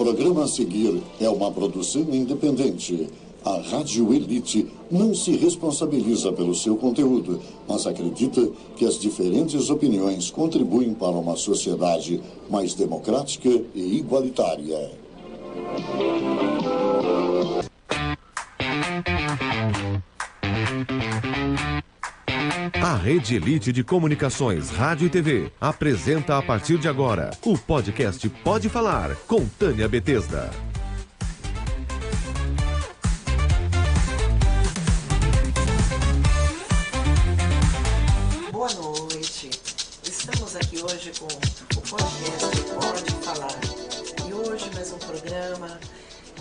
programa a seguir é uma produção independente. A Rádio Elite não se responsabiliza pelo seu conteúdo, mas acredita que as diferentes opiniões contribuem para uma sociedade mais democrática e igualitária. A Rede Elite de Comunicações, Rádio e TV apresenta a partir de agora o podcast Pode Falar, com Tânia Betesda. Boa noite. Estamos aqui hoje com o podcast Pode Falar. E hoje mais um programa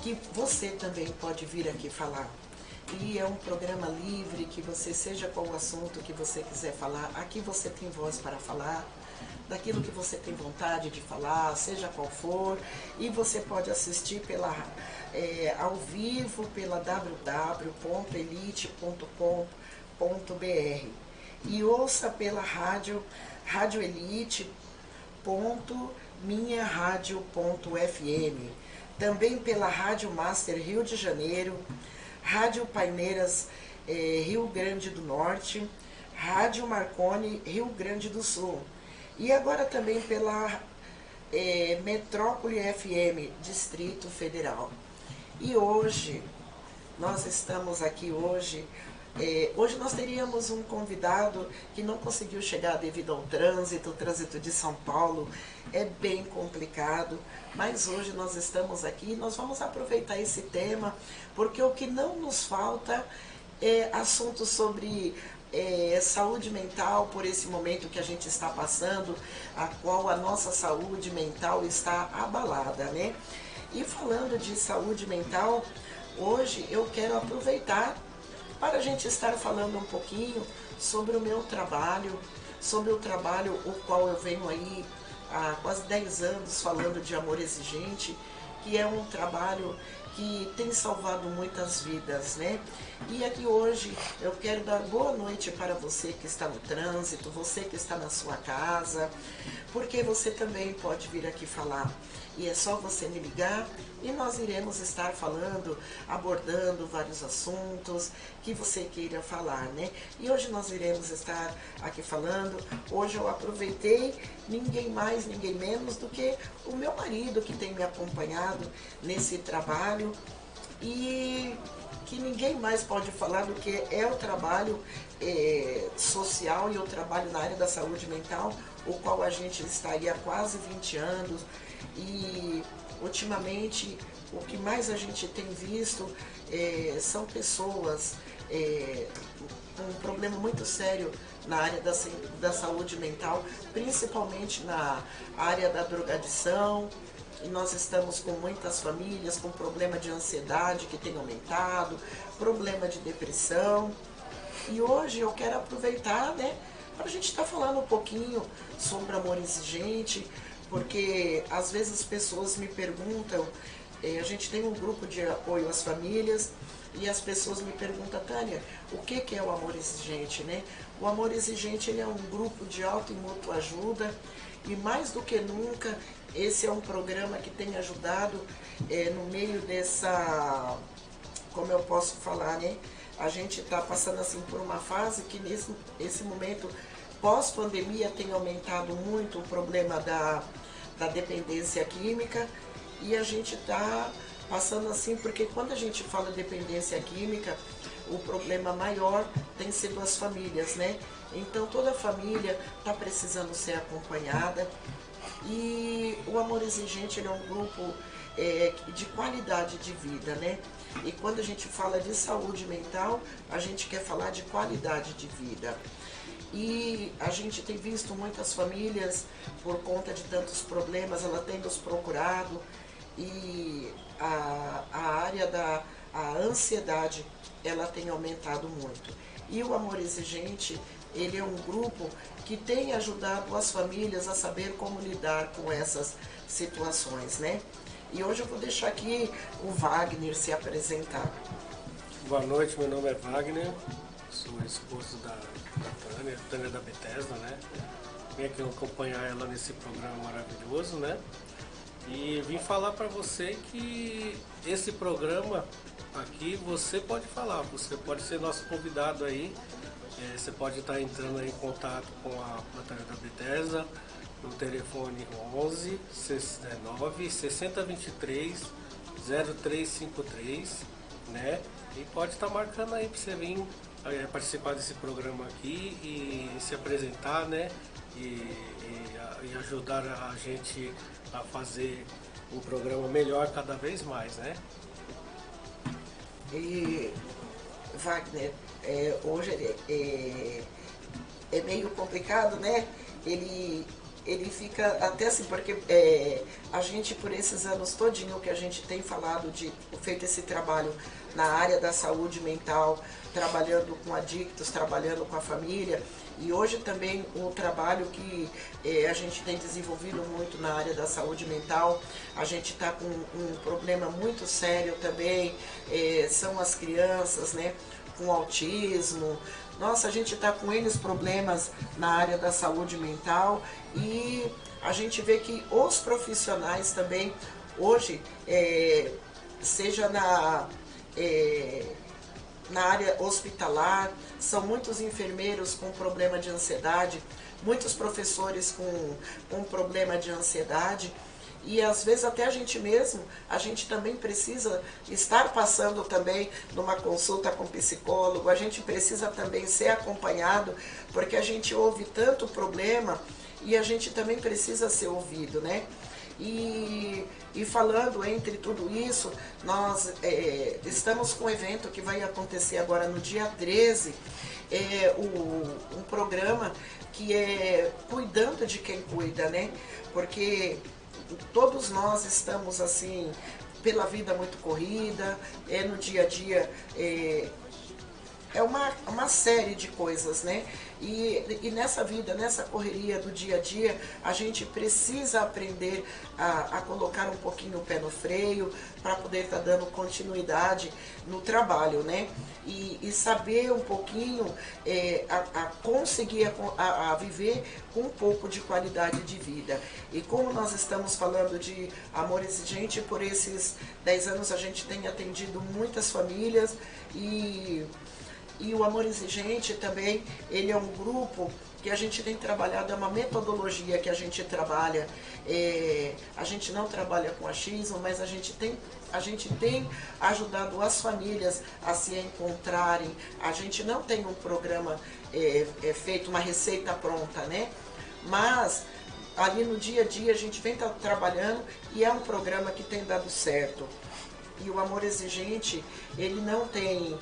que você também pode vir aqui falar. E é um programa livre, que você, seja qual o assunto que você quiser falar, aqui você tem voz para falar, daquilo que você tem vontade de falar, seja qual for, e você pode assistir ao vivo pela www.elite.com.br e ouça pela radioelite.minharadio.fm, também pela Rádio Master Rio de Janeiro, Rádio Paineiras Rio Grande do Norte, Rádio Marconi Rio Grande do Sul e agora também pela Metrópole FM Distrito Federal. E hoje nós estamos aqui hoje nós teríamos um convidado que não conseguiu chegar devido ao trânsito. O trânsito de São Paulo é bem complicado, mas hoje nós estamos aqui e nós vamos aproveitar esse tema, porque o que não nos falta é assuntos sobre saúde mental, por esse momento que a gente está passando, a qual a nossa saúde mental está abalada, né? E falando de saúde mental, hoje eu quero aproveitar para a gente estar falando um pouquinho sobre o meu trabalho, sobre o trabalho o qual eu venho aí há quase 10 anos falando de Amor Exigente, que é um trabalho que tem salvado muitas vidas, né? E aqui hoje eu quero dar boa noite para você que está no trânsito, você que está na sua casa, porque você também pode vir aqui falar. E é só você me ligar e nós iremos estar falando, abordando vários assuntos que você queira falar, né? E hoje nós iremos estar aqui falando. Hoje eu aproveitei ninguém mais, ninguém menos do que o meu marido, que tem me acompanhado nesse trabalho e que ninguém mais pode falar do que é o trabalho social e o trabalho na área da saúde mental, o qual a gente está aí há quase 20 anos. E ultimamente o que mais a gente tem visto são pessoas com um problema muito sério na área da saúde mental, principalmente na área da drogadição. E nós estamos com muitas famílias com problema de ansiedade que tem aumentado, problema de depressão. E hoje eu quero aproveitar, né, para a gente estar falando um pouquinho sobre Amor Exigente, porque às vezes as pessoas me perguntam, a gente tem um grupo de apoio às famílias, e as pessoas me perguntam, Tânia, o que é o Amor Exigente, né? O Amor Exigente, ele é um grupo de auto e mútua ajuda, e mais do que nunca, esse é um programa que tem ajudado no meio dessa, como eu posso falar, né? A gente está passando assim por uma fase que nesse momento pós-pandemia tem aumentado muito o problema da dependência química, e a gente está passando assim, porque quando a gente fala dependência química, o problema maior tem sido as famílias, né? Então toda a família está precisando ser acompanhada, e o Amor Exigente, ele é um grupo de qualidade de vida, né? E quando a gente fala de saúde mental, a gente quer falar de qualidade de vida. E a gente tem visto muitas famílias, por conta de tantos problemas, ela tem nos procurado, e a área da ansiedade, ela tem aumentado muito. E o Amor Exigente, ele é um grupo que tem ajudado as famílias a saber como lidar com essas situações, né? E hoje eu vou deixar aqui o Wagner se apresentar. Boa noite, meu nome é Wagner, sou esposo da Tânia da Betesda, né? Vim aqui acompanhar ela nesse programa maravilhoso, né? E vim falar para você que esse programa aqui você pode falar, você pode ser nosso convidado aí. Você pode estar entrando aí em contato com a Batalha da Bethesda no telefone 11 9 6023 0353, né? E pode estar marcando aí para você vir participar desse programa aqui e se apresentar, né? E ajudar a gente a fazer um programa melhor cada vez mais, né? E Wagner, hoje é meio complicado, né? Ele fica até assim, porque a gente, por esses anos todinho que a gente tem falado, feito esse trabalho na área da saúde mental, trabalhando com adictos, trabalhando com a família, e hoje também o trabalho que a gente tem desenvolvido muito na área da saúde mental, a gente está com um problema muito sério também, são as crianças, né, com autismo. Nossa, a gente está com eles problemas na área da saúde mental e a gente vê que os profissionais também, hoje, seja na área hospitalar, são muitos enfermeiros com problema de ansiedade, muitos professores com problema de ansiedade. E às vezes até a gente mesmo, a gente também precisa estar passando também numa consulta com psicólogo, a gente precisa também ser acompanhado, porque a gente ouve tanto problema e a gente também precisa ser ouvido, né? E falando entre tudo isso, nós estamos com um evento que vai acontecer agora no dia 13, um programa que é Cuidando de Quem Cuida, né? Porque todos nós estamos assim, pela vida muito corrida, no dia a dia, é uma série de coisas, né? E nessa vida, nessa correria do dia a dia, a gente precisa aprender a colocar um pouquinho o pé no freio para poder estar dando continuidade no trabalho, né? E saber um pouquinho conseguir a viver com um pouco de qualidade de vida. E como nós estamos falando de amor exigente, por esses 10 anos a gente tem atendido muitas famílias e o Amor Exigente também, ele é um grupo que a gente tem trabalhado, é uma metodologia que a gente trabalha. A gente não trabalha com achismo, mas a gente tem ajudado as famílias a se encontrarem. A gente não tem um programa feito, uma receita pronta, né? Mas ali no dia a dia a gente vem trabalhando e é um programa que tem dado certo. E o Amor Exigente, ele não tem...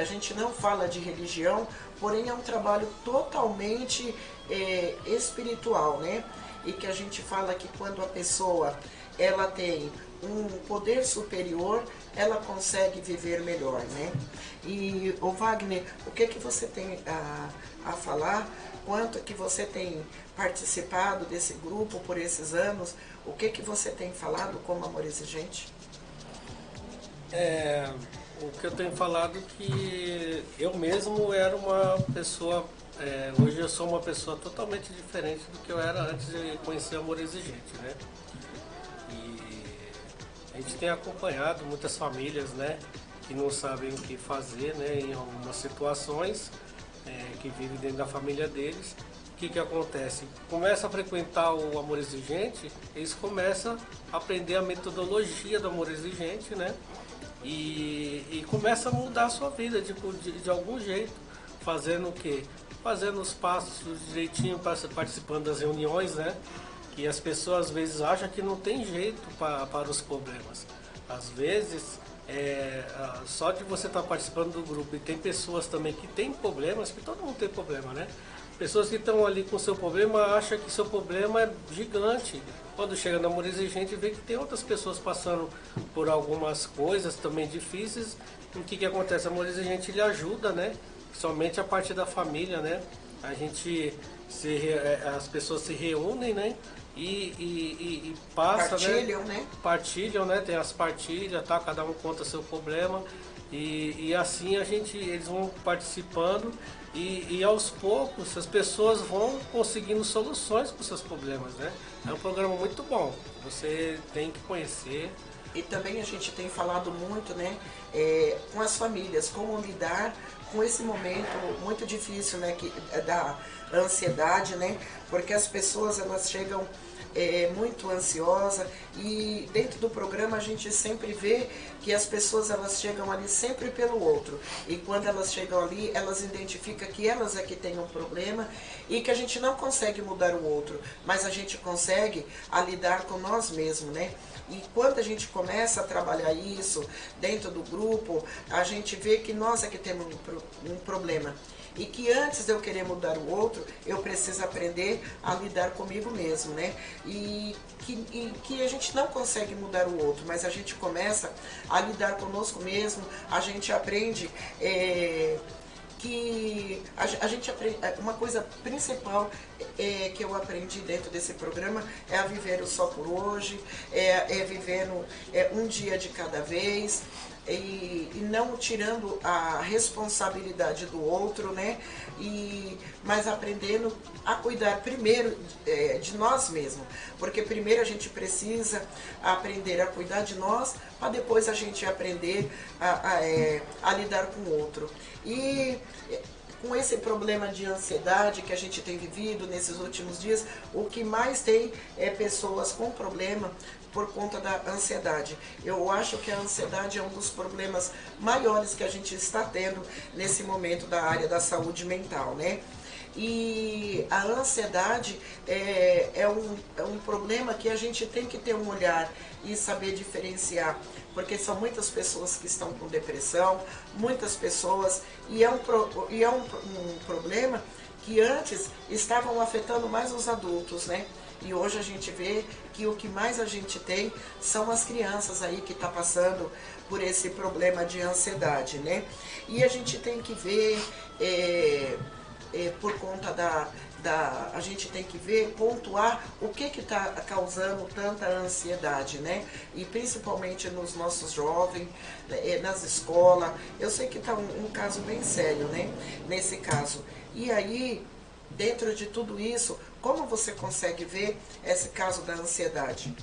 a gente não fala de religião, porém é um trabalho totalmente espiritual, né? E que a gente fala que quando a pessoa ela tem um poder superior, ela consegue viver melhor, né? E, Wagner, o que você tem a falar? Quanto que você tem participado desse grupo por esses anos? O que você tem falado como Amor Exigente? O que eu tenho falado é que eu mesmo era uma pessoa, hoje eu sou uma pessoa totalmente diferente do que eu era antes de conhecer o Amor Exigente, né? E a gente tem acompanhado muitas famílias, né, que não sabem o que fazer, né, em algumas situações, que vivem dentro da família deles. O que acontece? Começa a frequentar o Amor Exigente, eles começam a aprender a metodologia do Amor Exigente, né? E começa a mudar a sua vida de algum jeito, fazendo o quê? Fazendo os passos direitinho, participando das reuniões, né? Que as pessoas às vezes acham que não tem jeito para os problemas. Às vezes, só de você estar participando do grupo, e tem pessoas também que têm problemas, que todo mundo tem problema, né? Pessoas que estão ali com o seu problema acham que seu problema é gigante. Quando chega no Amor Exigente, vê que tem outras pessoas passando por algumas coisas também difíceis. E o que acontece? O Amor Exigente ele ajuda, né? Somente a parte da família, né? As pessoas se reúnem, né? E passa, partilham, né? Partilham, né? Tem as partilhas, tá? Cada um conta seu problema. E assim eles vão participando e aos poucos as pessoas vão conseguindo soluções para os seus problemas, né? É um programa muito bom, você tem que conhecer. E também a gente tem falado muito, né, com as famílias, como lidar com esse momento muito difícil, né, da ansiedade, né, porque as pessoas elas chegam muito ansiosa e dentro do programa a gente sempre vê que as pessoas elas chegam ali sempre pelo outro e quando elas chegam ali elas identificam que elas é que têm um problema e que a gente não consegue mudar o outro, mas a gente consegue lidar com nós mesmos, né? E quando a gente começa a trabalhar isso dentro do grupo, a gente vê que nós é que temos um problema. E que antes de eu querer mudar o outro, eu preciso aprender a lidar comigo mesmo, né? E que a gente não consegue mudar o outro, mas a gente começa a lidar conosco mesmo, a gente aprende que a gente aprende, uma coisa principal que eu aprendi dentro desse programa é a viver o só por hoje, vivendo um dia de cada vez, e não tirando a responsabilidade do outro, né? Mas aprendendo a cuidar primeiro de nós mesmos, porque primeiro a gente precisa aprender a cuidar de nós, para depois a gente aprender a lidar com o outro. E com esse problema de ansiedade que a gente tem vivido nesses últimos dias, o que mais tem é pessoas com problema por conta da ansiedade. Eu acho que a ansiedade é um dos problemas maiores que a gente está tendo nesse momento da área da saúde mental, né? E a ansiedade é um problema que a gente tem que ter um olhar e saber diferenciar, porque são muitas pessoas que estão com depressão, muitas pessoas, e é um problema que antes estavam afetando mais os adultos, né? E hoje a gente vê que o que mais a gente tem são as crianças aí que estão passando por esse problema de ansiedade, né? E a gente tem que ver, por conta a gente tem que ver, pontuar o que está causando tanta ansiedade, né? E principalmente nos nossos jovens, nas escolas. Eu sei que está um caso bem sério, né? Nesse caso. E aí, dentro de tudo isso, como você consegue ver esse caso da ansiedade?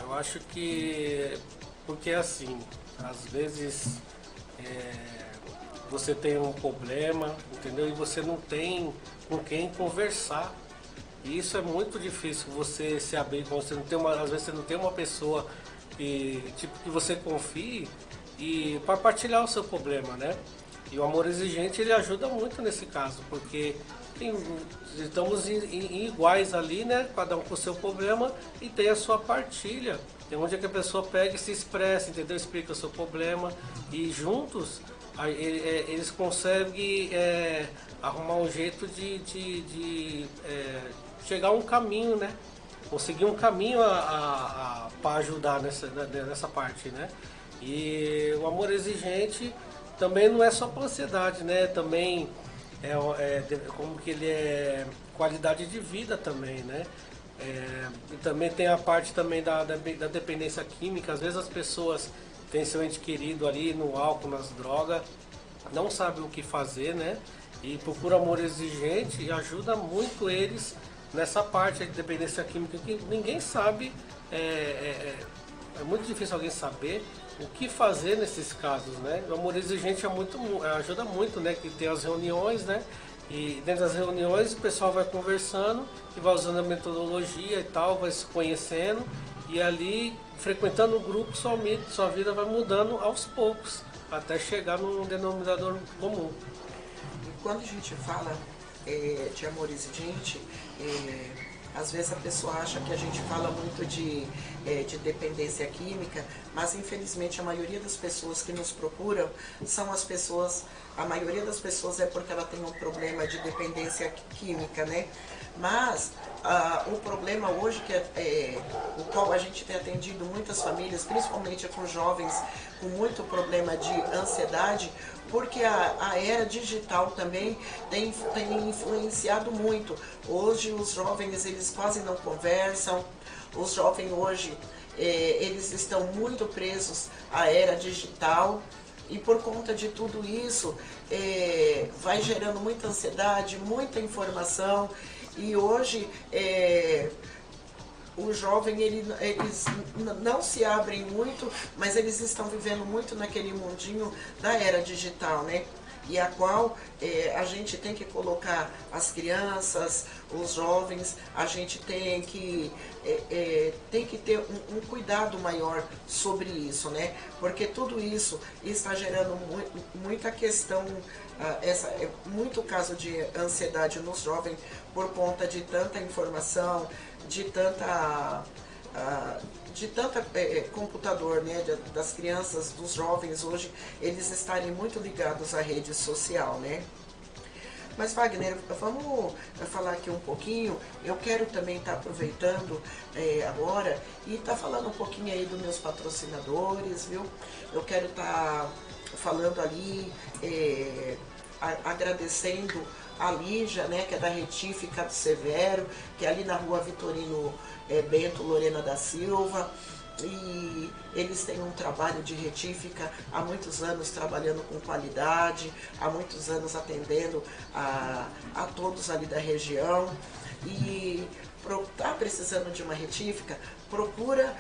Eu acho que, porque assim, às vezes você tem um problema, entendeu? E você não tem com quem conversar. E isso é muito difícil, você se abrir, você não tem às vezes você não tem uma pessoa que você confie e para partilhar o seu problema, né? E o amor exigente ele ajuda muito nesse caso, porque estamos em iguais ali, né? Cada um com o seu problema e tem a sua partilha. Tem onde é que a pessoa pega e se expressa, entendeu? Explica o seu problema e juntos eles conseguem arrumar um jeito de chegar a um caminho, né? Conseguir um caminho para ajudar nessa parte, né? E o amor exigente também não é só para ansiedade, né? Também como que ele é qualidade de vida também, né? E também tem a parte também da dependência química. Às vezes as pessoas têm seu ente querido ali no álcool, nas drogas, não sabem o que fazer, né? E procura amor exigente e ajuda muito eles nessa parte de dependência química, que ninguém sabe, é muito difícil alguém saber o que fazer nesses casos, né? O amor exigente ajuda muito, né? Que tem as reuniões, né? E dentro das reuniões o pessoal vai conversando e vai usando a metodologia e tal, vai se conhecendo e ali, frequentando o grupo, sua vida vai mudando aos poucos, até chegar num denominador comum. E quando a gente fala de amor exigente, às vezes a pessoa acha que a gente fala muito de dependência química, mas infelizmente a maioria das pessoas que nos procuram são a maioria das pessoas é porque ela tem um problema de dependência química, né? Mas o problema hoje, o qual a gente tem atendido muitas famílias, principalmente com jovens com muito problema de ansiedade, porque a era digital também tem influenciado muito. Hoje os jovens, eles quase não conversam, os jovens hoje, eles estão muito presos à era digital, e por conta de tudo isso, vai gerando muita ansiedade, muita informação, e hoje o jovem, eles não se abrem muito, mas eles estão vivendo muito naquele mundinho da era digital, né? E a qual a gente tem que colocar as crianças, os jovens, a gente tem que ter um cuidado maior sobre isso, né? Porque tudo isso está gerando muita questão, muito caso de ansiedade nos jovens por conta de tanta informação, de tanta computador, né, das crianças, dos jovens hoje, eles estarem muito ligados à rede social, né? Mas, Wagner, vamos falar aqui um pouquinho. Eu quero também estar aproveitando agora e estar falando um pouquinho aí dos meus patrocinadores, viu? Eu quero estar falando ali, agradecendo a Lígia, né, que é da Retífica do Severo, que é ali na rua Vitorino Bento Lorena da Silva, e eles têm um trabalho de retífica há muitos anos, trabalhando com qualidade, há muitos anos atendendo a todos ali da região. E está precisando de uma retífica, procura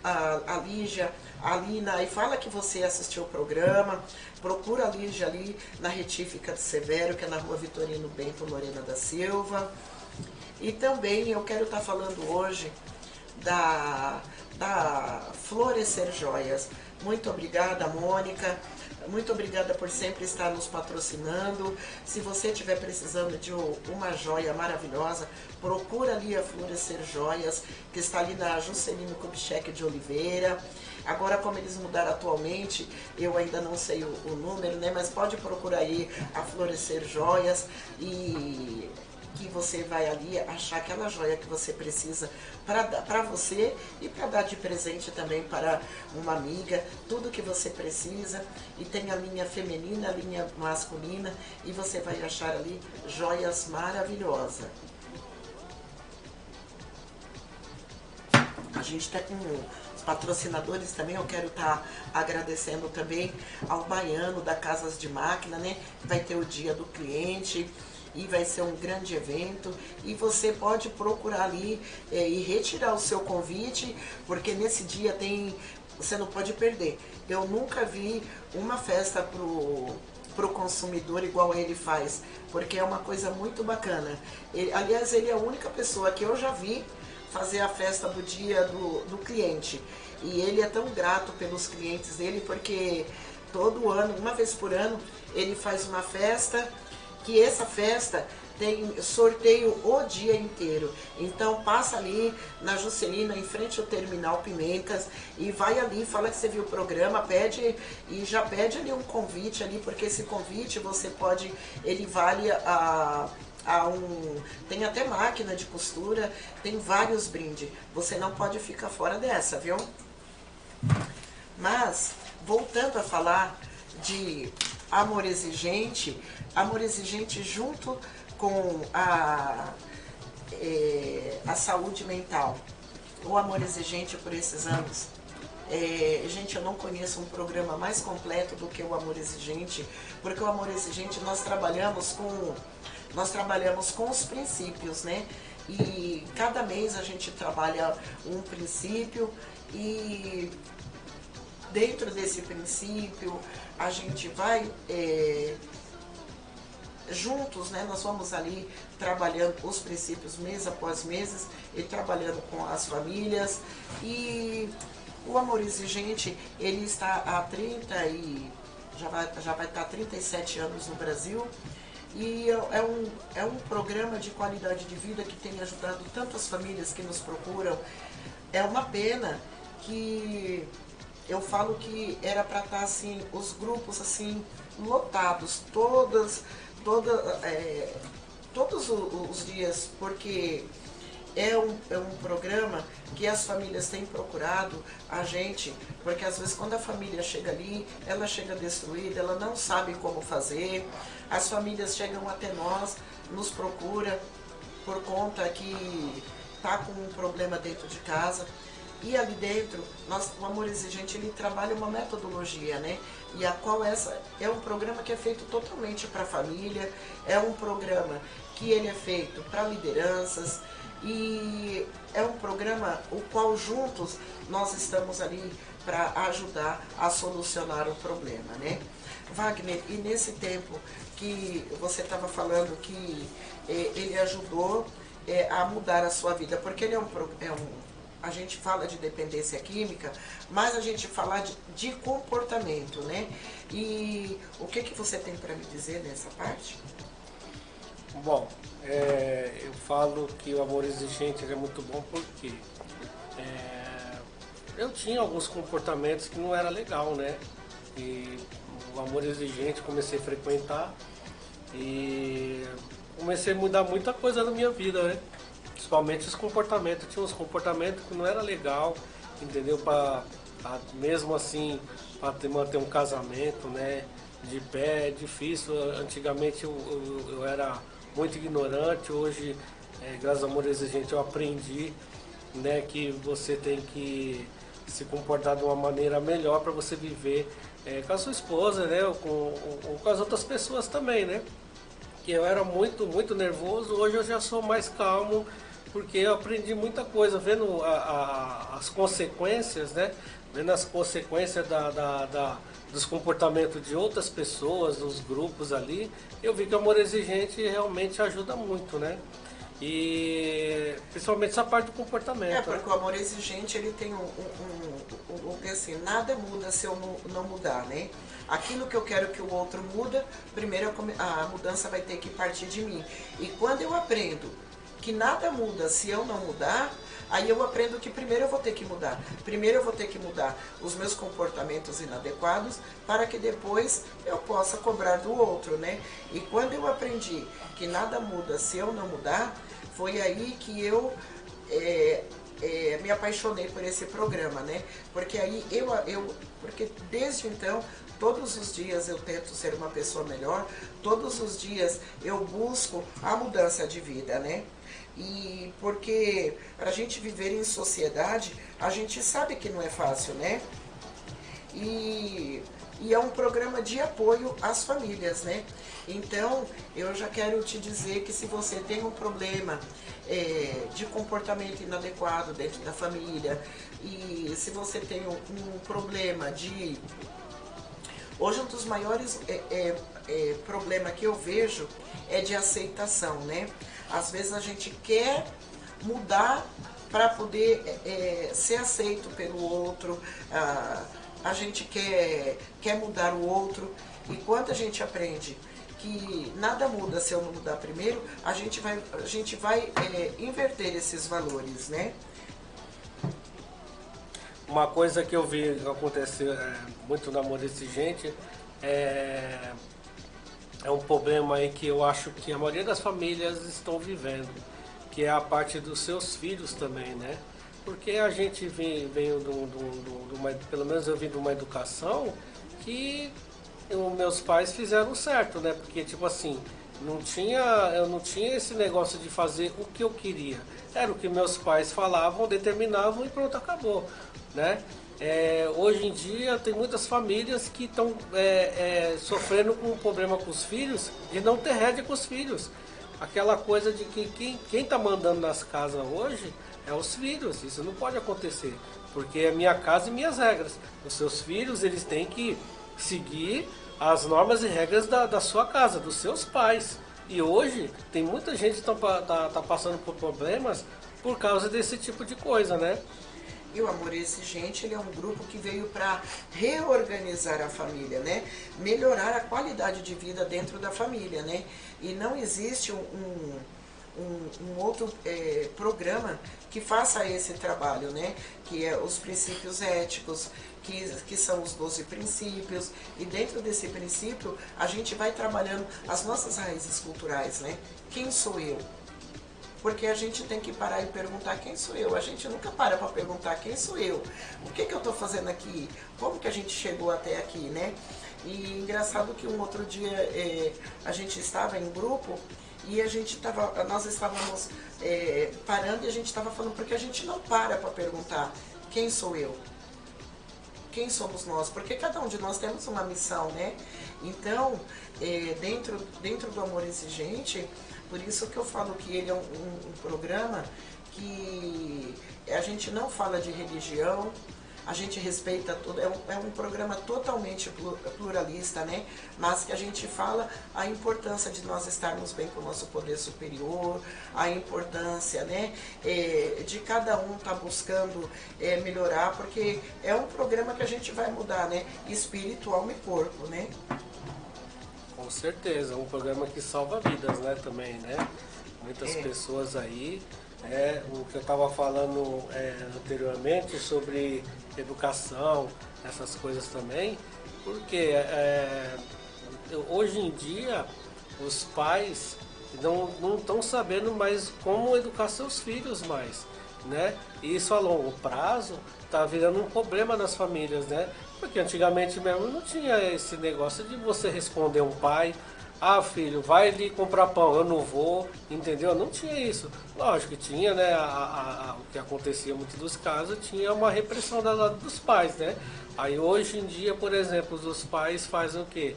a Lígia ali e fala que você assistiu o programa, procura a Lígia ali na Retífica do Severo, que é na rua Vitorino Bento Lorena da Silva. E também eu quero estar falando hoje da Florescer Joias. Muito obrigada, Mônica. Muito obrigada por sempre estar nos patrocinando. Se você estiver precisando de uma joia maravilhosa, procura ali a Florescer Joias, que está ali na Juscelino Kubitschek de Oliveira. Agora, como eles mudaram atualmente, eu ainda não sei o número, né? Mas pode procurar aí a Florescer Joias e que você vai ali achar aquela joia que você precisa para você e para dar de presente também para uma amiga, tudo que você precisa. E tem a linha feminina, a linha masculina, e você vai achar ali joias maravilhosas. A gente está com os patrocinadores também. Eu quero estar agradecendo também ao Baiano da Casas de Máquina, né? Vai ter o dia do cliente e vai ser um grande evento, e você pode procurar ali e retirar o seu convite, porque nesse dia você não pode perder. Eu nunca vi uma festa pro consumidor igual ele faz, porque é uma coisa muito bacana. Aliás, ele é a única pessoa que eu já vi fazer a festa do dia do cliente, e ele é tão grato pelos clientes dele, porque todo ano, uma vez por ano, ele faz uma festa, que essa festa tem sorteio o dia inteiro. Então passa ali na Juscelina, em frente ao Terminal Pimentas, e vai ali, fala que você viu o programa, pede e já pede ali um convite ali, porque esse convite ele vale tem até máquina de costura, tem vários brindes. Você não pode ficar fora dessa, viu? Mas, voltando a falar de Amor Exigente junto com a saúde mental. O Amor Exigente, por esses anos, gente, eu não conheço um programa mais completo do que o Amor Exigente, porque o Amor Exigente nós trabalhamos com os princípios, né? E cada mês a gente trabalha um princípio, e dentro desse princípio a gente vai juntos, né? Nós vamos ali trabalhando os princípios mês após mês e trabalhando com as famílias. E o Amor Exigente, ele está há já vai estar há 37 anos no Brasil, e é um programa de qualidade de vida que tem ajudado tantas famílias que nos procuram. É uma pena que eu falo que era para estar assim, os grupos assim lotados, todos os dias, porque é um programa que as famílias têm procurado a gente, porque às vezes quando a família chega ali, ela chega destruída, ela não sabe como fazer, as famílias chegam até nós, nos procura por conta que está com um problema dentro de casa. E ali dentro, o Amor Exigente, ele trabalha uma metodologia, né? E a qual essa é um programa que é feito totalmente para a família, é um programa que ele é feito para lideranças, e é um programa o qual juntos nós estamos ali para ajudar a solucionar o problema, né? Wagner, e nesse tempo que você estava falando que ele ajudou a mudar a sua vida, porque ele a gente fala de dependência química, mas a gente fala de comportamento, né? E o que você tem para me dizer nessa parte? Bom, eu falo que o Amor Exigente é muito bom porque eu tinha alguns comportamentos que não era legal, né? E o Amor Exigente comecei a frequentar e comecei a mudar muita coisa na minha vida, né? Principalmente os comportamentos. Tinha uns comportamentos que não era legal, entendeu? Mesmo assim, para manter um casamento, né? De pé é difícil. Antigamente eu era muito ignorante, hoje, graças ao Amor Exigente, eu aprendi, né, que você tem que se comportar de uma maneira melhor para você viver com a sua esposa, né? Ou com as outras pessoas também, né? Que eu era muito, muito nervoso, hoje eu já sou mais calmo, porque eu aprendi muita coisa, vendo as consequências, né? Vendo as consequências dos comportamentos de outras pessoas, dos grupos ali, eu vi que o Amor Exigente realmente ajuda muito, né? E principalmente essa parte do comportamento. Porque o Amor Exigente, ele tem assim, nada muda se eu não mudar, né? Aquilo que eu quero que o outro muda, primeiro a mudança vai ter que partir de mim. E quando eu aprendo que nada muda se eu não mudar, aí eu aprendo que primeiro eu vou ter que mudar. Primeiro eu vou ter que mudar os meus comportamentos inadequados para que depois eu possa cobrar do outro, né? E quando eu aprendi que nada muda se eu não mudar, foi aí que eu me apaixonei por esse programa, né? Porque aí porque desde então, todos os dias eu tento ser uma pessoa melhor, todos os dias eu busco a mudança de vida, né? E porque para a gente viver em sociedade, a gente sabe que não é fácil, né? E é um programa de apoio às famílias, né? Então, eu já quero te dizer que se você tem um problema de comportamento inadequado dentro da família, e se você tem um problema de... Hoje, um dos maiores problemas que eu vejo é de aceitação, né? Às vezes a gente quer mudar para poder ser aceito pelo outro, a gente quer mudar o outro, e quando a gente aprende que nada muda se eu não mudar primeiro, a gente vai inverter esses valores, né? Uma coisa que eu vi acontecer muito no Amor Exigente é um problema aí que eu acho que a maioria das famílias estão vivendo, que é a parte dos seus filhos também, né? Porque a gente veio pelo menos eu vim de uma educação que meus pais fizeram certo, né? Porque, tipo assim, eu não tinha esse negócio de fazer o que eu queria. Era o que meus pais falavam, determinavam e pronto, acabou, né? Hoje em dia tem muitas famílias que estão sofrendo com um problema com os filhos de não ter rédea com os filhos. Aquela coisa de que quem está mandando nas casas hoje é os filhos. Isso não pode acontecer, porque é minha casa e minhas regras. Os seus filhos, eles têm que seguir as normas e regras da sua casa, dos seus pais. E hoje tem muita gente que tá passando por problemas por causa desse tipo de coisa, né? E o Amor Exigente, ele é um grupo que veio para reorganizar a família, né? Melhorar a qualidade de vida dentro da família, né? E não existe um outro programa que faça esse trabalho, né? Que é os princípios éticos, que são os 12 princípios, e dentro desse princípio a gente vai trabalhando as nossas raízes culturais, né? Quem sou eu? porque a gente tem que parar e perguntar quem sou eu. A gente nunca para perguntar quem sou eu, o que eu estou fazendo aqui, como que a gente chegou até aqui, né? E engraçado que um outro dia a gente estava em grupo e nós estávamos parando e a gente estava falando, porque a gente não para perguntar quem sou eu, quem somos nós, porque cada um de nós temos uma missão, né? Então, dentro do Amor Exigente, por isso que eu falo que ele é um programa que a gente não fala de religião, a gente respeita tudo, é um programa totalmente pluralista, né? Mas que a gente fala a importância de nós estarmos bem com o nosso poder superior, a importância, né, de cada um estar buscando melhorar, porque é um programa que a gente vai mudar, né? Espírito, alma e corpo, né? Com certeza, um programa que salva vidas, né, também, né? Muitas pessoas aí, o que eu estava falando anteriormente sobre educação, essas coisas também, porque hoje em dia os pais não estão sabendo mais como educar seus filhos mais, né? E isso a longo prazo está virando um problema nas famílias, né? Porque antigamente mesmo não tinha esse negócio de você responder um pai: ah, filho, vai ali comprar pão, eu não vou, entendeu? Não tinha isso. Lógico que tinha, né? O que acontecia em muitos dos casos, tinha uma repressão do lado dos pais, né? Aí hoje em dia, por exemplo, os pais fazem o quê?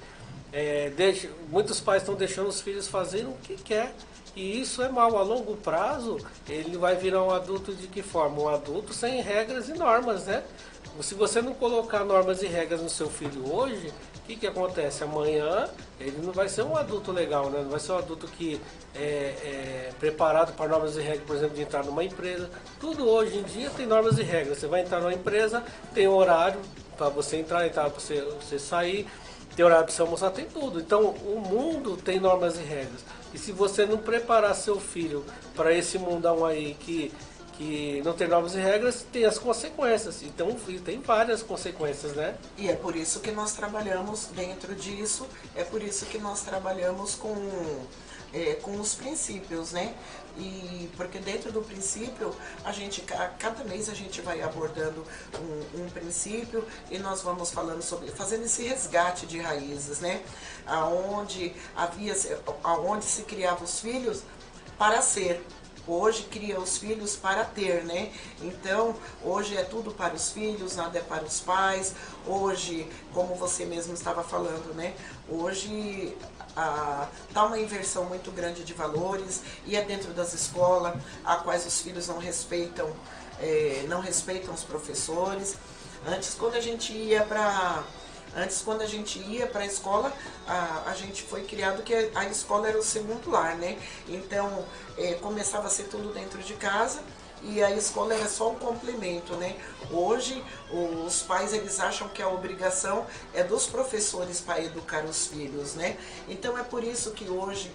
Muitos pais estão deixando os filhos fazerem o que quer. E isso é mal. A longo prazo, ele vai virar um adulto de que forma? Um adulto sem regras e normas, né? Se você não colocar normas e regras no seu filho hoje, o que acontece? Amanhã ele não vai ser um adulto legal, né? Não vai ser um adulto que é preparado para normas e regras, por exemplo, de entrar numa empresa. Tudo hoje em dia tem normas e regras. Você vai entrar numa empresa, tem horário para você entrar para você sair, tem horário para você almoçar, tem tudo. Então o mundo tem normas e regras. E se você não preparar seu filho para esse mundão aí que não tem normas e regras, tem as consequências. Então tem várias consequências, né? E é por isso que nós trabalhamos dentro disso, é por isso que nós trabalhamos com os princípios, né? E porque dentro do princípio, cada mês a gente vai abordando um princípio e nós vamos falando fazendo esse resgate de raízes, né? Aonde se criavam os filhos para ser. Hoje cria os filhos para ter, né? Então, hoje é tudo para os filhos, nada é para os pais. Hoje, como você mesmo estava falando, né? Hoje tá uma inversão muito grande de valores e é dentro das escolas, a quais os filhos não respeitam os professores. Antes, quando a gente ia para a escola, a gente foi criado que a escola era o segundo lar, né? Então, começava a ser tudo dentro de casa e a escola era só um complemento, né? Hoje, os pais, eles acham que a obrigação é dos professores para educar os filhos, né? Então, é por isso que hoje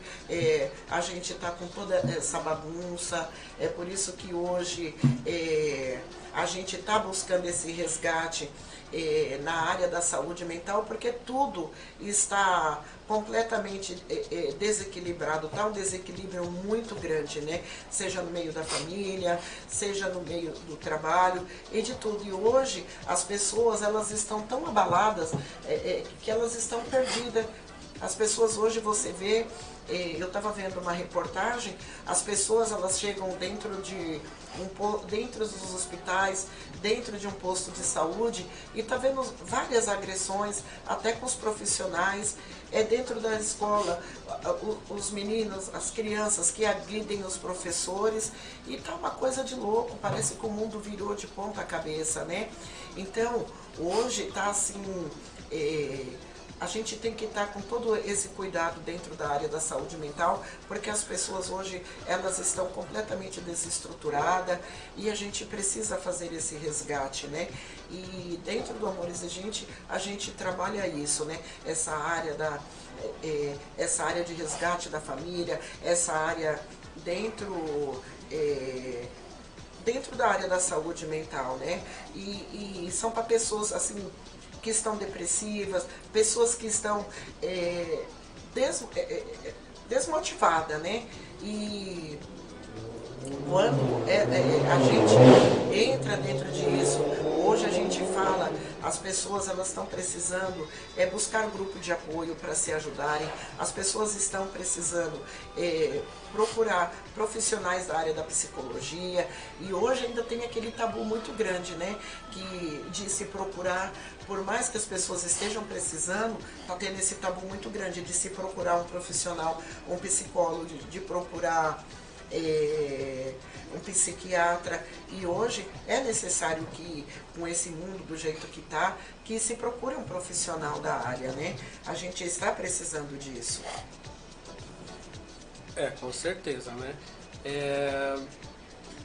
a gente está com toda essa bagunça, é por isso que hoje a gente está buscando esse resgate na área da saúde mental, porque tudo está completamente desequilibrado, está um desequilíbrio muito grande, né? Seja no meio da família, seja no meio do trabalho e de tudo. E hoje as pessoas, elas estão tão abaladas que elas estão perdidas. As pessoas hoje, você vê, eu estava vendo uma reportagem, as pessoas, elas chegam dentro dos hospitais, dentro de um posto de saúde e está vendo várias agressões, até com os profissionais, dentro da escola, os meninos, as crianças que agridem os professores e tá uma coisa de louco, parece que o mundo virou de ponta cabeça, né? Então, hoje tá assim, a gente tem que estar com todo esse cuidado dentro da área da saúde mental, porque as pessoas hoje, elas estão completamente desestruturadas e a gente precisa fazer esse resgate, né? E dentro do Amor Exigente, a gente trabalha isso, né? Essa área de resgate da família, essa área dentro da área da saúde mental, né? E são para pessoas, assim, que estão depressivas, pessoas que estão desmotivadas, né? E quando a gente entra dentro disso, hoje a gente fala, as pessoas elas estão precisando buscar grupo de apoio para se ajudarem, as pessoas estão precisando procurar profissionais da área da psicologia, e hoje ainda tem aquele tabu muito grande, né, de se procurar, por mais que as pessoas estejam precisando, está tendo esse tabu muito grande de se procurar um profissional, um psicólogo, de procurar um psiquiatra, e hoje é necessário que, com esse mundo do jeito que está, que se procure um profissional da área, né? A gente está precisando disso. Com certeza, né?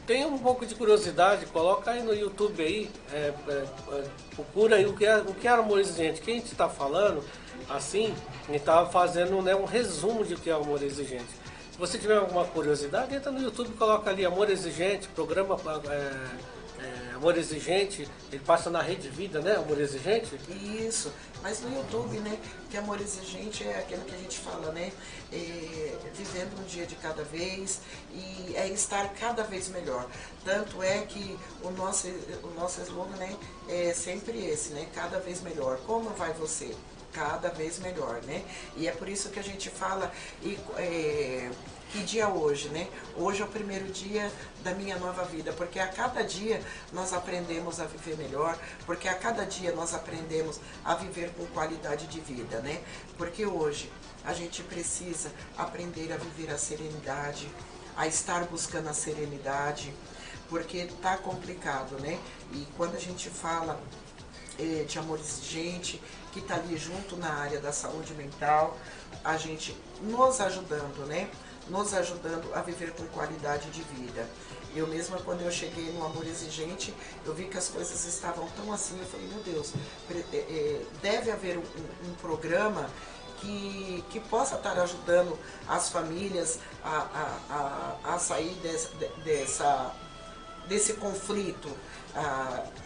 Tem um pouco de curiosidade, coloca aí no YouTube aí, procura aí o que é amor exigente. Quem a gente está falando, assim, a gente está fazendo, né, um resumo de o que é amor exigente. Se você tiver alguma curiosidade, entra no YouTube e coloca ali Amor Exigente, programa Amor Exigente, ele passa na Rede Vida, né? Amor Exigente. Isso, mas no YouTube, né? Que Amor Exigente é aquilo que a gente fala, né? Vivendo um dia de cada vez e estar cada vez melhor. Tanto é que o nosso slogan, né, é sempre esse, né? Cada vez melhor. Como vai você? Cada vez melhor, né? E é por isso que a gente fala que dia hoje, né? Hoje é o primeiro dia da minha nova vida, porque a cada dia nós aprendemos a viver melhor, porque a cada dia nós aprendemos a viver com qualidade de vida, né? Porque hoje a gente precisa aprender a viver a serenidade, a estar buscando a serenidade, porque tá complicado, né? E quando a gente fala de amor exigente, que está ali junto na área da saúde mental, a gente nos ajudando, né? Nos ajudando a viver com qualidade de vida. Eu mesma, quando eu cheguei no Amor Exigente, eu vi que as coisas estavam tão assim, eu falei, meu Deus, deve haver um programa que possa estar ajudando as famílias a sair desse conflito.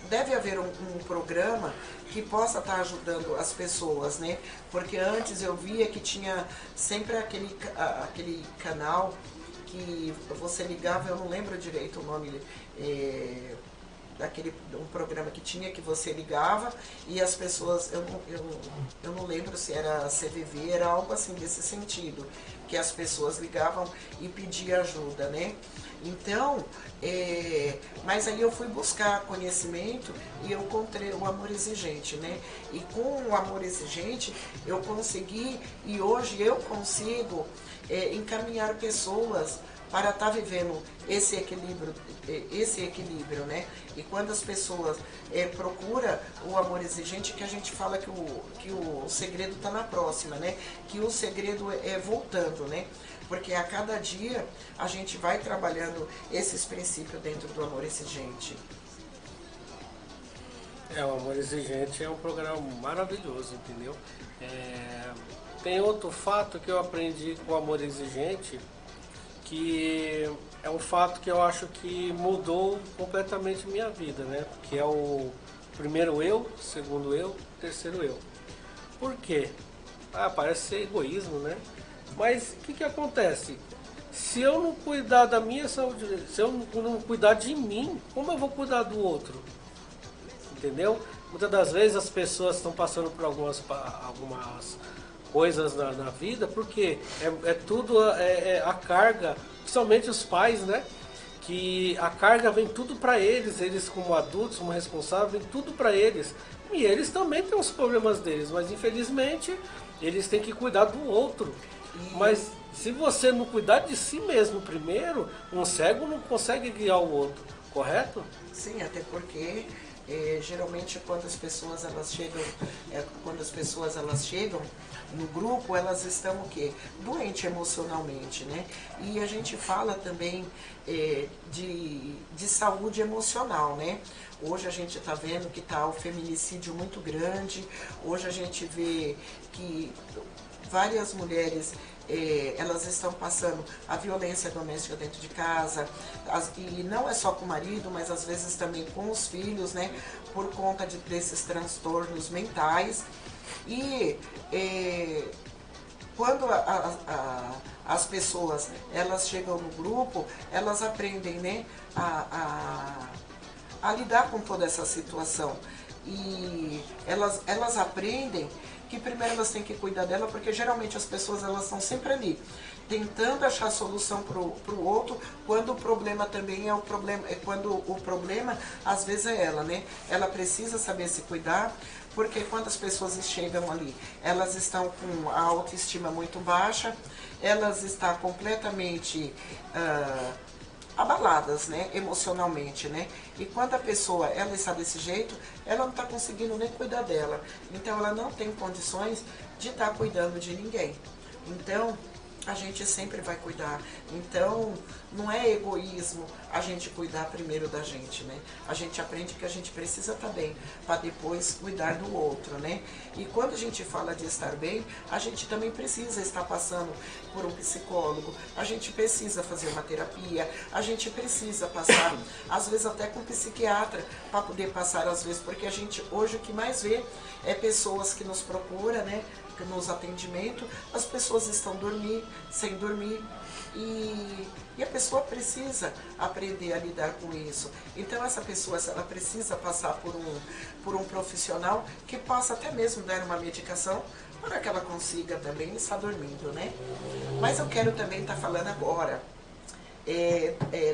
Deve haver um programa que possa estar ajudando as pessoas, né? Porque antes eu via que tinha sempre aquele canal que você ligava, eu não lembro direito o nome um programa que tinha, que você ligava e as pessoas, eu não lembro se era CVV, era algo assim desse sentido, que as pessoas ligavam e pediam ajuda, né? Então, mas aí eu fui buscar conhecimento e eu encontrei o Amor Exigente, né? E com o Amor Exigente eu consegui, e hoje eu consigo encaminhar pessoas para estar vivendo esse equilíbrio, né? E quando as pessoas procuram o Amor Exigente, que a gente fala que o segredo está na próxima, né? Que o segredo é voltando, né? Porque a cada dia a gente vai trabalhando esses princípios dentro do Amor Exigente. O Amor Exigente é um programa maravilhoso, entendeu? Tem outro fato que eu aprendi com o Amor Exigente, que é um fato que eu acho que mudou completamente minha vida, né? Que é o primeiro eu, segundo eu, terceiro eu. Por quê? Parece ser egoísmo, né? Mas o que acontece? Se eu não cuidar da minha saúde, se eu não cuidar de mim, como eu vou cuidar do outro? Entendeu? Muitas das vezes as pessoas estão passando por algumas coisas na vida, porque tudo a carga, principalmente os pais, né? Que a carga vem tudo para eles como adultos, como responsáveis, vem tudo para eles. E eles também têm os problemas deles, mas infelizmente eles têm que cuidar do outro. Mas se você não cuidar de si mesmo primeiro, um cego não consegue guiar o outro, correto? Sim, até porque geralmente quando as pessoas elas chegam no grupo, elas estão o quê? Doentes emocionalmente, né? E a gente fala também de saúde emocional, né? Hoje a gente está vendo que está o feminicídio muito grande, hoje a gente vê que várias mulheres elas estão passando a violência doméstica dentro de casa, e não é só com o marido, mas às vezes também com os filhos, né, por conta desses transtornos mentais. E Quando as pessoas elas chegam no grupo, elas aprendem, né, a lidar com toda essa situação. E elas aprendem que primeiro elas têm que cuidar dela, porque geralmente as pessoas elas estão sempre ali, tentando achar solução para o outro, quando o problema também é o problema, quando o problema às vezes é ela, né? Ela precisa saber se cuidar, porque quando as pessoas chegam ali, elas estão com a autoestima muito baixa, elas estão completamente abaladas, né, emocionalmente, né? E quando a pessoa ela está desse jeito, ela não está conseguindo nem cuidar dela. Então ela não tem condições de estar cuidando de ninguém. Então a gente sempre vai cuidar. Então não é egoísmo a gente cuidar primeiro da gente, né? A gente aprende que a gente precisa estar bem para depois cuidar do outro, né? E quando a gente fala de estar bem, a gente também precisa estar passando por um psicólogo, a gente precisa fazer uma terapia, a gente precisa passar, às vezes até com um psiquiatra, para poder passar às vezes, porque a gente hoje o que mais vê é pessoas que nos procuram, né? Nos atendimentos, as pessoas estão sem dormir e a pessoa precisa aprender a lidar com isso. Então essa pessoa ela precisa passar por um profissional que possa até mesmo dar uma medicação para que ela consiga também estar dormindo, né? Mas eu quero também estar falando agora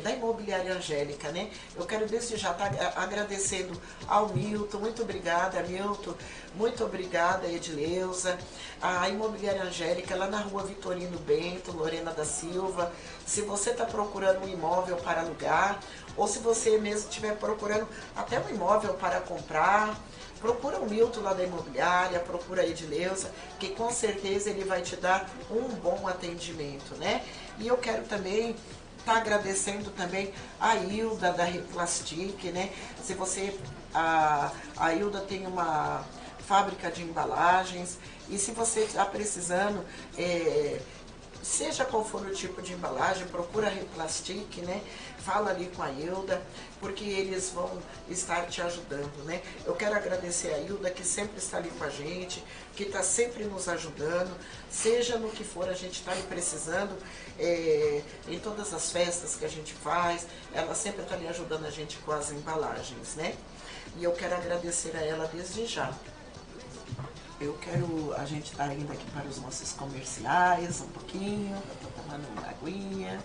da Imobiliária Angélica, né? Eu quero desde já estar agradecendo ao Milton, muito obrigada, Milton, muito obrigada, Edileuza. A Imobiliária Angélica, lá na rua Vitorino Bento, Lorena da Silva. Se você está procurando um imóvel para alugar, ou se você mesmo estiver procurando até um imóvel para comprar, procura o Milton lá da imobiliária, procura a Edileuza, que com certeza ele vai te dar um bom atendimento, né? E eu quero também estar agradecendo também a Hilda da Replastic, né? Se você, a Hilda tem uma fábrica de embalagens e se você está precisando, seja qual for o tipo de embalagem, procura a Replastic, né? Fala ali com a Hilda, porque eles vão estar te ajudando, né? Eu quero agradecer a Hilda, que sempre está ali com a gente, que está sempre nos ajudando, seja no que for a gente está ali precisando, em todas as festas que a gente faz, ela sempre está ali ajudando a gente com as embalagens, né? E eu quero agradecer a ela desde já. A gente está indo aqui para os nossos comerciais um pouquinho, eu estou tomando uma aguinha.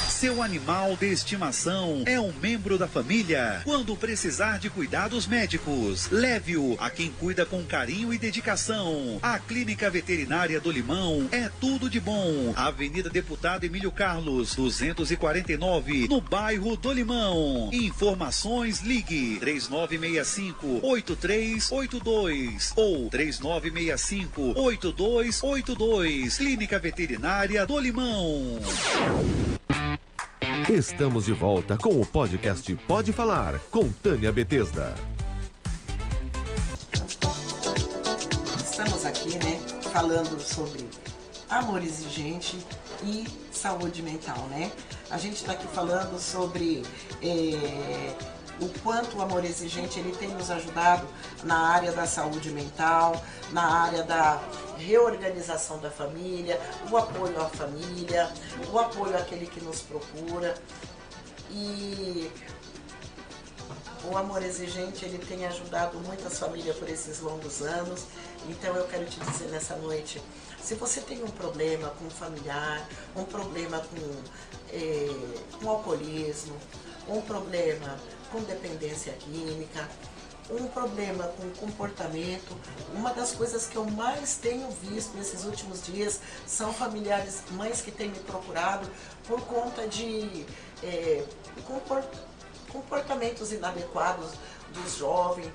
Seu animal de estimação é um membro da família. Quando precisar de cuidados médicos, leve-o a quem cuida com carinho e dedicação. A Clínica Veterinária do Limão é tudo de bom. Avenida Deputado Emílio Carlos, 249, no bairro do Limão. Informações, ligue 3965-8382 ou 3965-8282. Clínica Veterinária do Limão. Estamos de volta com o podcast Pode Falar, com Tânia Betesda. Estamos aqui, né, falando sobre amor exigente e saúde mental, né? A gente está aqui falando sobre o quanto o amor exigente ele tem nos ajudado na área da saúde mental, na área da reorganização da família, o apoio à família, o apoio àquele que nos procura. E o amor exigente ele tem ajudado muitas famílias por esses longos anos. Então eu quero te dizer nessa noite, se você tem um problema com um familiar, um problema com alcoolismo, um problema com dependência química, um problema com comportamento, uma das coisas que eu mais tenho visto nesses últimos dias são familiares, mães que têm me procurado por conta de comportamentos inadequados dos jovens,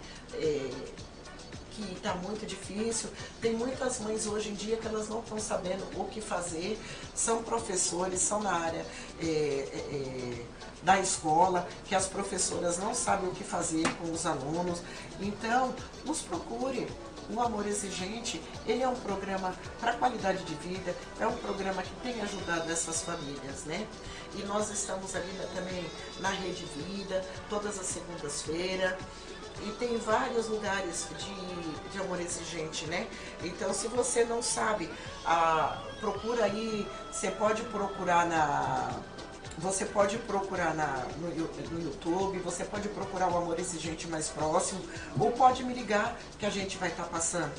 que está muito difícil. Tem muitas mães hoje em dia que elas não estão sabendo o que fazer, são professores, são na área da escola, que as professoras não sabem o que fazer com os alunos. Então, nos procure. O Amor Exigente, ele é um programa para qualidade de vida, é um programa que tem ajudado essas famílias, né? E nós estamos ali também na Rede Vida, todas as segundas-feiras, e tem vários lugares de Amor Exigente, né? Então, se você não sabe, procura aí, você pode procurar no YouTube, você pode procurar o Amor Exigente mais próximo, ou pode me ligar que a gente vai estar passando.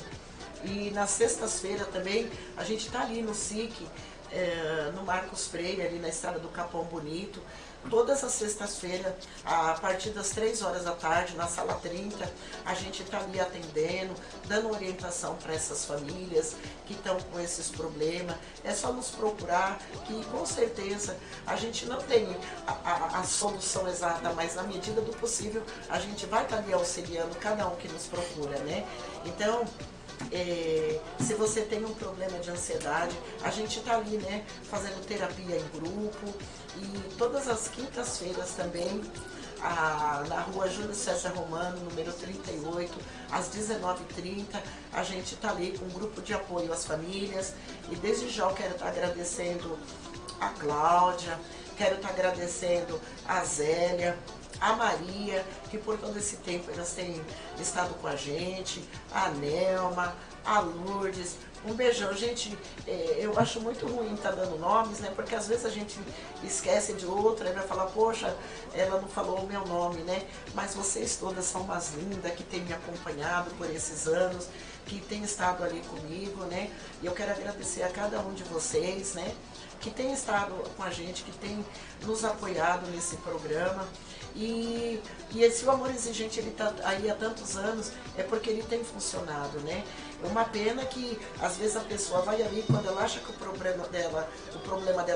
E nas sextas-feiras também, a gente está ali no SIC, no Marcos Freire, ali na estrada do Capão Bonito, todas as sextas-feiras, a partir das 3 horas da tarde, na sala 30, a gente está ali atendendo, dando orientação para essas famílias que estão com esses problemas. É só nos procurar, que com certeza a gente não tem a solução exata, mas na medida do possível a gente vai estar ali auxiliando cada um que nos procura, né? Então, se você tem um problema de ansiedade, a gente está ali, né, fazendo terapia em grupo, e todas as quintas-feiras também, na rua Júlio César Romano, número 38, às 19h30, a gente está ali com um grupo de apoio às famílias. E desde já eu quero estar agradecendo a Cláudia, quero estar agradecendo a Zélia, a Maria, que por todo esse tempo elas têm estado com a gente, a Nelma, a Lourdes. Um beijão, gente. Eu acho muito ruim estar dando nomes, né? Porque às vezes a gente esquece de outra e vai falar, poxa, ela não falou o meu nome, né? Mas vocês todas são umas lindas que têm me acompanhado por esses anos, que têm estado ali comigo, né? E eu quero agradecer a cada um de vocês, né? Que tem estado com a gente, que tem nos apoiado nesse programa. E esse Amor Exigente, ele está aí há tantos anos, é porque ele tem funcionado, né? É uma pena que às vezes a pessoa vai ali, quando ela acha que o problema dela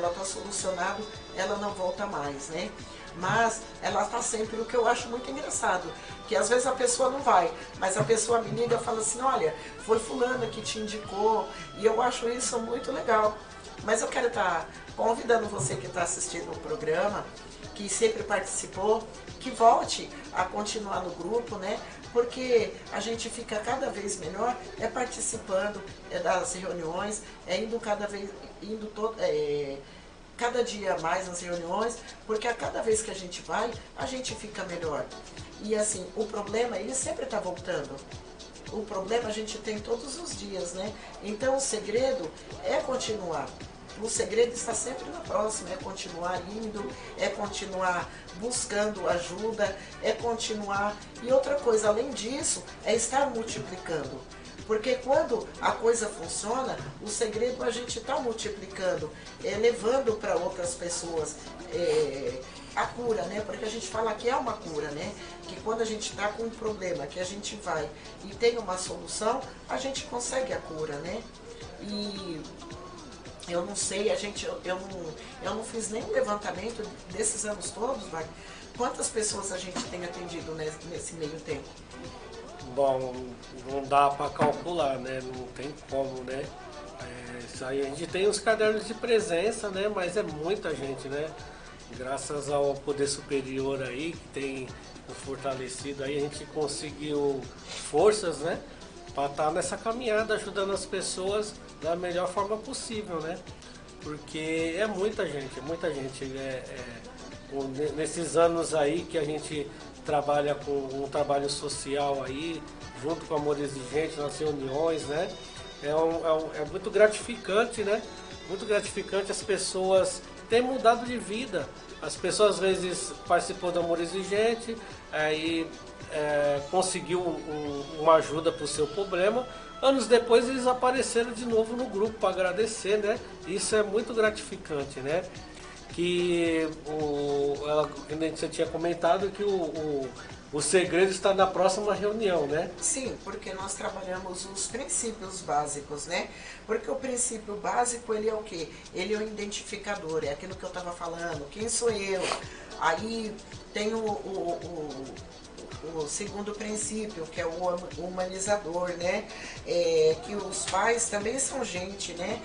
está solucionado, ela não volta mais, né? Mas ela está sempre, o que eu acho muito engraçado, que às vezes a pessoa não vai, mas a pessoa me liga e fala assim, olha, foi fulana que te indicou, e eu acho isso muito legal. Mas eu quero estar convidando você que está assistindo o programa, que sempre participou, que volte a continuar no grupo, né? Porque a gente fica cada vez melhor participando das reuniões, cada dia mais nas reuniões, porque a cada vez que a gente vai, a gente fica melhor. E assim, o problema, ele sempre está voltando. O problema a gente tem todos os dias, né? Então o segredo é continuar. O segredo está sempre na próxima, é continuar indo, é continuar buscando ajuda, é continuar. E outra coisa, além disso, é estar multiplicando. Porque quando a coisa funciona, o segredo a gente está multiplicando, levando para outras pessoas a cura, né? Porque a gente fala que é uma cura, né? Que quando a gente está com um problema, que a gente vai e tem uma solução, a gente consegue a cura, né? E eu não sei, eu não fiz nenhum levantamento desses anos todos, vai. Quantas pessoas a gente tem atendido nesse meio tempo? Bom, não dá para calcular, né? Não tem como, né? Isso aí, a gente tem os cadernos de presença, né? Mas é muita gente, né? Graças ao poder superior aí, que tem fortalecido aí, a gente conseguiu forças, né? Para estar nessa caminhada, ajudando as pessoas da melhor forma possível, né? Porque é muita gente. Nesses anos aí que a gente trabalha com um trabalho social aí, junto com o Amor Exigente, nas reuniões, né? É muito gratificante, né? Muito gratificante, as pessoas têm mudado de vida. As pessoas às vezes participou do Amor Exigente, aí conseguiu uma ajuda para o seu problema. Anos depois eles apareceram de novo no grupo para agradecer, né? Isso é muito gratificante, né? Que você tinha comentado que o segredo está na próxima reunião, né? Sim, porque nós trabalhamos os princípios básicos, né? Porque o princípio básico, ele é o quê? Ele é o identificador, é aquilo que eu estava falando, quem sou eu? Aí tem o o segundo princípio, que é o humanizador, né? Que os pais também são gente, né?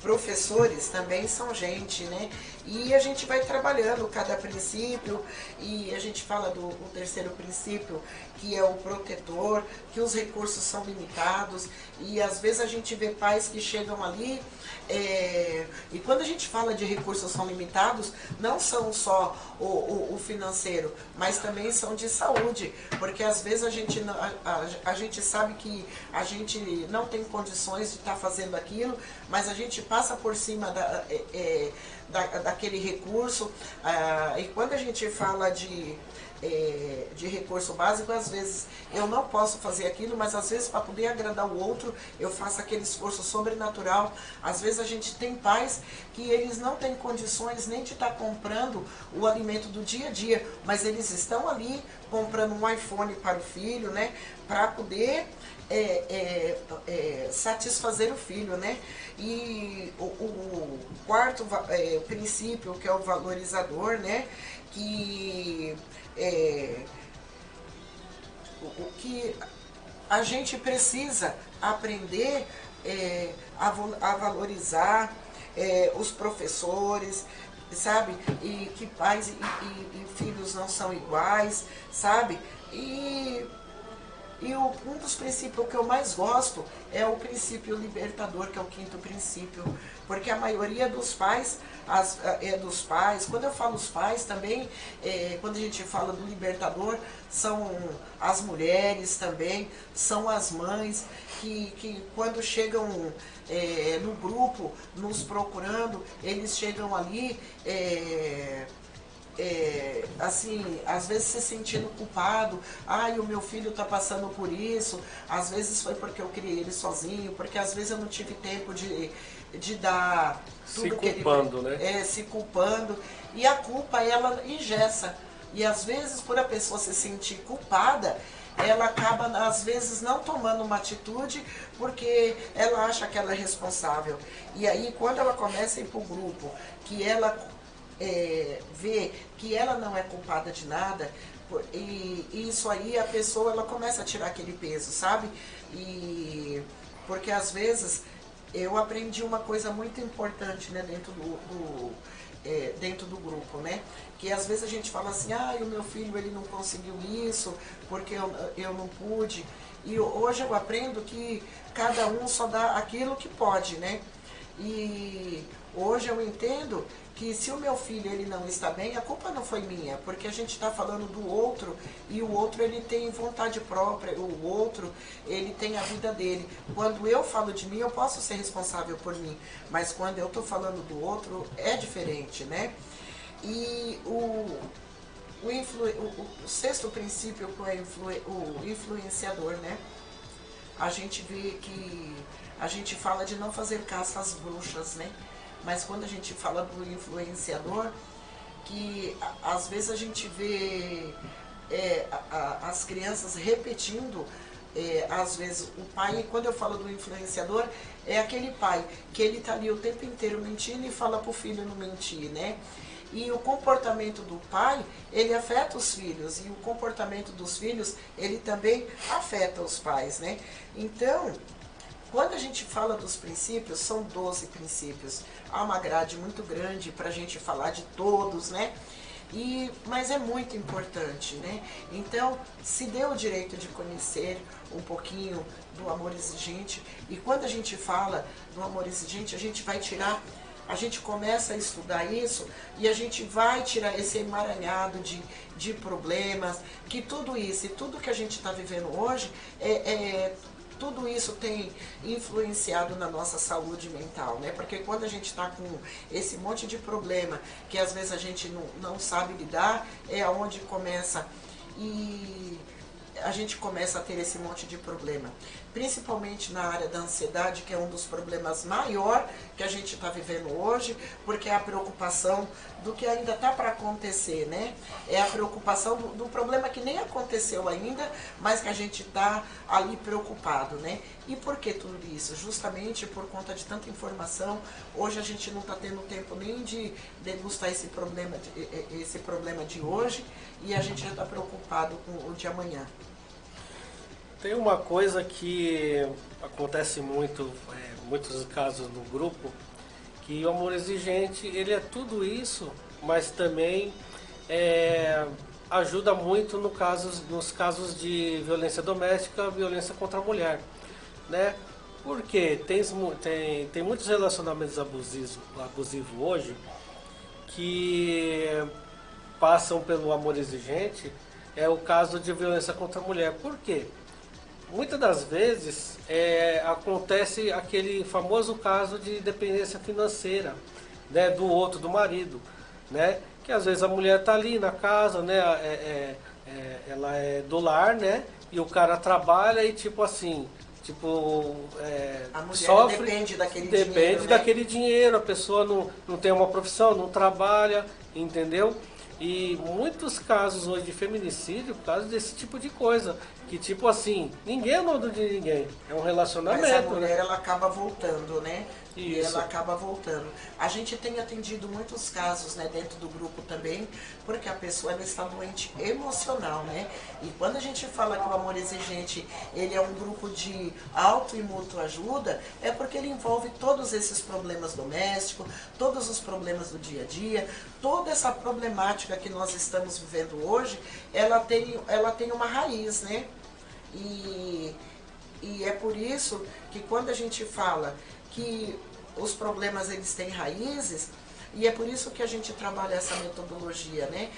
Professores também são gente, né? E a gente vai trabalhando cada princípio, e a gente fala do terceiro princípio, que é o protetor, que os recursos são limitados, e às vezes a gente vê pais que chegam ali, e quando a gente fala de recursos são limitados, não são só o financeiro, mas também são de saúde, porque às vezes a gente sabe que a gente não tem condições de estar fazendo aquilo, mas a gente passa por cima daquele recurso, e quando a gente fala de recurso básico, às vezes eu não posso fazer aquilo, mas às vezes para poder agradar o outro, eu faço aquele esforço sobrenatural. Às vezes a gente tem pais que eles não têm condições nem de estar comprando o alimento do dia a dia, mas eles estão ali comprando um iPhone para o filho, né, para poder satisfazer o filho, né? E o quarto princípio, que é o valorizador, né, que o que a gente precisa aprender a valorizar os professores, sabe? E que pais e filhos não são iguais, sabe? E um dos princípios que eu mais gosto é o princípio libertador, que é o quinto princípio, porque a maioria dos pais, quando eu falo os pais também, quando a gente fala do libertador, são as mulheres também, são as mães, que quando chegam no grupo, nos procurando, eles chegam ali, assim, às vezes se sentindo culpado, o meu filho está passando por isso, às vezes foi porque eu criei ele sozinho, porque às vezes eu não tive tempo de dar tudo se que culpando, ele, né? Se culpando, e a culpa ela engessa, e às vezes por a pessoa se sentir culpada, ela acaba às vezes não tomando uma atitude porque ela acha que ela é responsável, e aí quando ela começa a ir para o grupo, que ela vê que ela não é culpada de nada, e isso aí a pessoa ela começa a tirar aquele peso, sabe? E porque às vezes eu aprendi uma coisa muito importante, né, dentro do grupo, né? Que às vezes a gente fala assim, o meu filho ele não conseguiu isso, porque eu não pude. E hoje eu aprendo que cada um só dá aquilo que pode, né? E hoje eu entendo que se o meu filho ele não está bem, a culpa não foi minha, porque a gente está falando do outro, e o outro ele tem vontade própria, o outro ele tem a vida dele. Quando eu falo de mim, eu posso ser responsável por mim, mas quando eu estou falando do outro, é diferente, né? E o sexto princípio, que é o influenciador, né? A gente vê que a gente fala de não fazer caça às bruxas, né? Mas quando a gente fala do influenciador, que às vezes a gente vê as crianças repetindo, às vezes o pai, quando eu falo do influenciador, é aquele pai que ele está ali o tempo inteiro mentindo e fala para o filho não mentir, né? E o comportamento do pai, ele afeta os filhos, e o comportamento dos filhos, ele também afeta os pais, né? Então, quando a gente fala dos princípios, são 12 princípios. Há uma grade muito grande para a gente falar de todos, né? Mas é muito importante, né? Então, se dê o direito de conhecer um pouquinho do amor exigente. E quando a gente fala do amor exigente, a gente começa a estudar isso, e a gente vai tirar esse emaranhado de problemas, que tudo isso e tudo que a gente está vivendo hoje tudo isso tem influenciado na nossa saúde mental, né? Porque quando a gente está com esse monte de problema, que às vezes a gente não sabe lidar, é onde começa. E a gente começa a ter esse monte de problema, principalmente na área da ansiedade, que é um dos problemas maior que a gente está vivendo hoje, porque é a preocupação do que ainda está para acontecer, né? É a preocupação do problema que nem aconteceu ainda, mas que a gente está ali preocupado, né? E por que tudo isso? Justamente por conta de tanta informação, hoje a gente não está tendo tempo nem de degustar esse problema de hoje, e a gente já está preocupado com o de amanhã. Tem uma coisa que acontece muito, muitos casos no grupo, que o amor exigente, ele é tudo isso, mas também ajuda muito nos casos de violência doméstica, violência contra a mulher, né? Porque tem muitos relacionamentos abusivos hoje que passam pelo amor exigente, é o caso de violência contra a mulher. Por quê? Muitas das vezes acontece aquele famoso caso de dependência financeira, né, do outro, do marido, né, que às vezes a mulher está ali na casa, né, ela é do lar, né, e o cara trabalha e a mulher sofre, depende daquele dinheiro, né? daquele dinheiro, a pessoa não tem uma profissão, não trabalha, entendeu? E muitos casos hoje de feminicídio por causa desse tipo de coisa. Que ninguém é dono de ninguém. É um relacionamento. Mas a mulher, ela acaba voltando, né? Isso. E ela acaba voltando. A gente tem atendido muitos casos, né, dentro do grupo também, porque a pessoa ela está doente emocional, né? E quando a gente fala que o amor exigente, ele é um grupo de auto e mútua ajuda, é porque ele envolve todos esses problemas domésticos, todos os problemas do dia a dia, toda essa problemática que nós estamos vivendo hoje, ela tem uma raiz, né? E é por isso que quando a gente fala que os problemas eles têm raízes, e é por isso que a gente trabalha essa metodologia, né?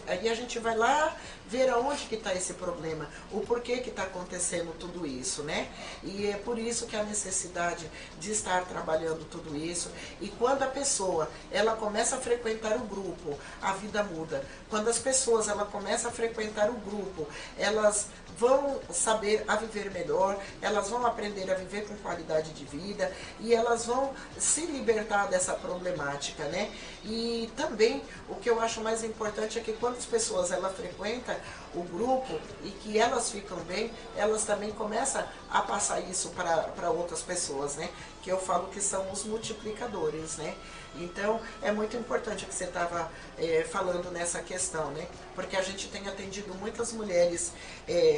Aí a gente vai lá ver aonde que está esse problema, o porquê que está acontecendo tudo isso, né? E é por isso que a necessidade de estar trabalhando tudo isso. E quando a pessoa ela começa a frequentar o grupo, a vida muda. Quando as pessoas ela começam a frequentar o grupo, elas vão saber a viver melhor, elas vão aprender a viver com qualidade de vida e elas vão se libertar dessa problemática, né? E também o que eu acho mais importante é que quando as pessoas elas frequentam o grupo e que elas ficam bem, elas também começam a passar isso para outras pessoas, né? Que eu falo que são os multiplicadores, né? Então, é muito importante o que você estava falando nessa questão, né? Porque a gente tem atendido muitas mulheres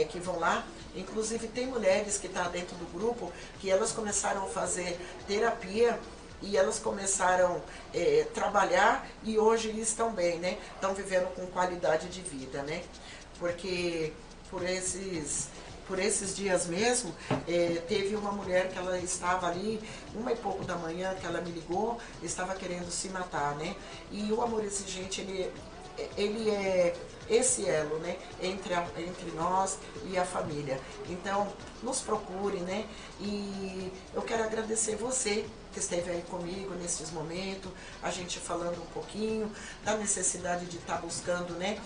que vão lá, inclusive tem mulheres que estão dentro do grupo, que elas começaram a fazer terapia e elas começaram a trabalhar e hoje estão bem, né? Estão vivendo com qualidade de vida, né? Porque por esses dias mesmo, teve uma mulher que ela estava ali, 1h pouco da manhã, que ela me ligou, estava querendo se matar, né? E o amor exigente, ele é esse elo, né? Entre nós e a família. Então, nos procure, né? E eu quero agradecer você que esteve aí comigo nesses momentos, a gente falando um pouquinho da necessidade de estar buscando, né,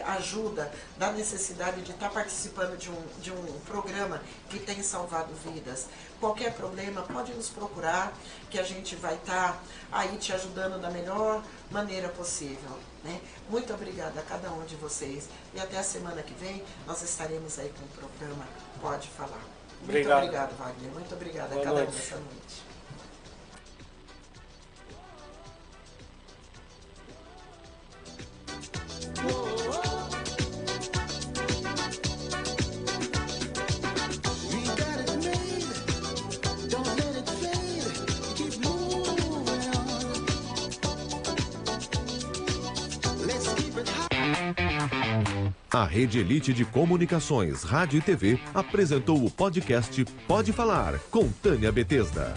ajuda, da necessidade de estar participando de um programa que tem salvado vidas. Qualquer problema, pode nos procurar, que a gente vai estar aí te ajudando da melhor maneira possível, né? Muito obrigada a cada um de vocês e até a semana que vem nós estaremos aí com o programa Pode Falar. Muito obrigado, Wagner. Muito obrigada a cada um dessa noite. A Rede Elite de Comunicações, Rádio e TV apresentou o podcast Pode Falar, com Tânia Betesda.